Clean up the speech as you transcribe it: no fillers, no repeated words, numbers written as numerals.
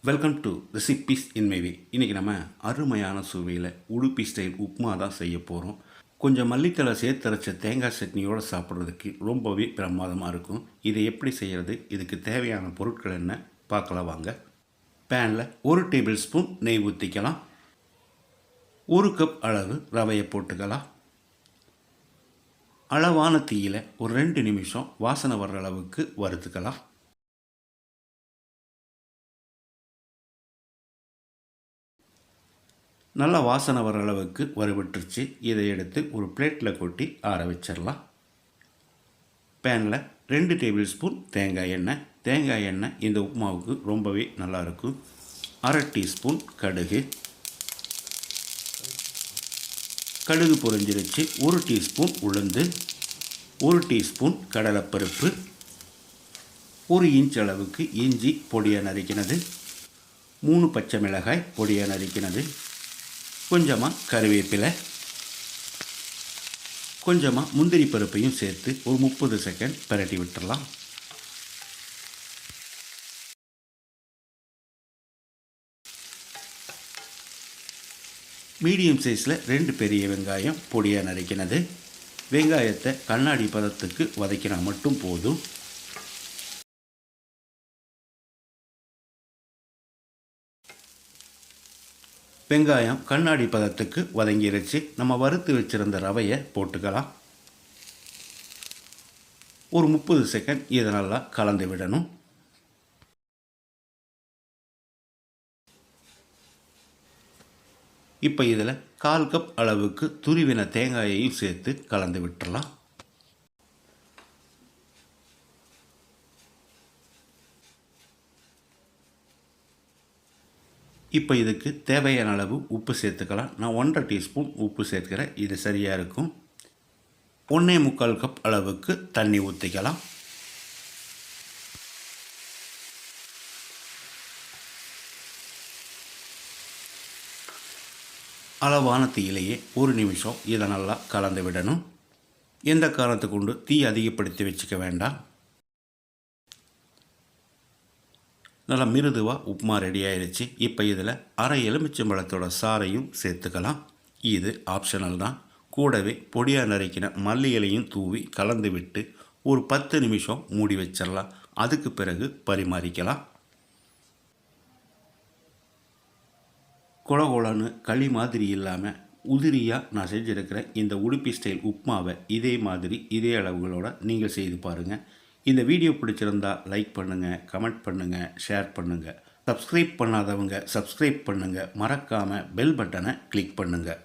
Welcome to recipes in my way. இன்றைக்கி நம்ம அருமையான சுவையில் உடுப்பி ஸ்டைல் உப்புமா தான் செய்ய போகிறோம். கொஞ்சம் மல்லித்தலை சேர்த்தரைச்ச தேங்காய் சட்னியோடு சாப்பிட்றதுக்கு ரொம்பவே பிரமாதமாக இருக்கும். இதை எப்படி செய்கிறது, இதுக்கு தேவையான பொருட்கள் என்ன பார்க்கலாம் வாங்க. பேனில் 1 டேபிள் ஸ்பூன் நெய் ஊற்றிக்கலாம். 1 கப் அளவு ரவையை போட்டுக்கலாம். அளவான தீயில் ஒரு 2 நிமிஷம் வாசனை வர்ற அளவுக்கு வறுத்துக்கலாம். நல்லா வாசனை வர அளவுக்கு வறுபட்டுருச்சு. இதை எடுத்து ஒரு பிளேட்டில் கொட்டி ஆற வச்சிடலாம். பேனில் 2 டேபிள் ஸ்பூன் தேங்காய் எண்ணெய் இந்த உப்புமாவுக்கு ரொம்பவே நல்லாயிருக்கும். 1/2 டீஸ்பூன் கடுகு பொரிஞ்சிருச்சு. 1 டீஸ்பூன் உளுந்து, 1 டீஸ்பூன் கடலைப்பருப்பு, 1 இன்ச் அளவுக்கு இஞ்சி பொடியாக நறுக்கினது, 3 பச்சை மிளகாய் பொடியாக நறுக்கினது, கொஞ்சமாக கறிவேப்பிலை, கொஞ்சமாக முந்திரி பருப்பையும் சேர்த்து ஒரு 30 செகண்ட் பிரட்டி விட்டுடலாம். மீடியம் சைஸில் 2 பெரிய வெங்காயம் பொடியாக நறுக்கினது. வெங்காயத்தை கண்ணாடி பதத்துக்கு வதக்கினா மட்டும் போதும். வெங்காயம் கண்ணாடி பதத்துக்கு வதங்கிருச்சு. நம்ம வறுத்து வச்சுருந்த ரவையை போட்டுக்கலாம். ஒரு 30 செகண்ட் இதை நல்லா கலந்து விடணும். இப்போ இதில் 1/4 கப் அளவுக்கு துருவின தேங்காயையும் சேர்த்து கலந்து விட்டுறலாம். இப்போ இதுக்கு தேவையான அளவு உப்பு சேர்த்துக்கலாம். நான் 1/2 டீஸ்பூன் உப்பு சேர்க்கிறேன், இது சரியாக இருக்கும். 1.25 கப் அளவுக்கு தண்ணி ஊற்றிக்கலாம். அளவான தீயிலேயே 1 நிமிஷம் இதை நல்லா கலந்து விடணும். எந்த காரணத்தை கொண்டு தீ அதிகப்படுத்தி வச்சுக்க வேண்டாம். நல்லா மிருதுவாக உப்புமா ரெடி ஆயிடுச்சு. இப்போ இதில் 1/2 எலுமிச்சம்பழத்தோட சாறையும் சேர்த்துக்கலாம். இது ஆப்ஷனல் தான். கூடவே பொடியாக நறுக்கின மல்லி இலையும் தூவி கலந்து விட்டு ஒரு 10 நிமிஷம் மூடி வச்சிடலாம். அதுக்கு பிறகு பரிமாறிக்கலாம். கொலன்னு களி மாதிரி இல்லாமல் உதிரியாக நான் செஞ்சுருக்கிற இந்த உடுப்பி ஸ்டைல் உப்புமாவை இதே மாதிரி இதே அளவுகளோட நீங்கள் செய்து பாருங்கள். இந்த வீடியோ பிடிச்சிருந்தா லைக் பண்ணுங்கள், கமெண்ட் பண்ணுங்கள், ஷேர் பண்ணுங்கள். சப்ஸ்கிரைப் பண்ணாதவங்க சப்ஸ்கிரைப் பண்ணுங்கள். மறக்காமல் பெல் பட்டனை கிளிக் பண்ணுங்கள்.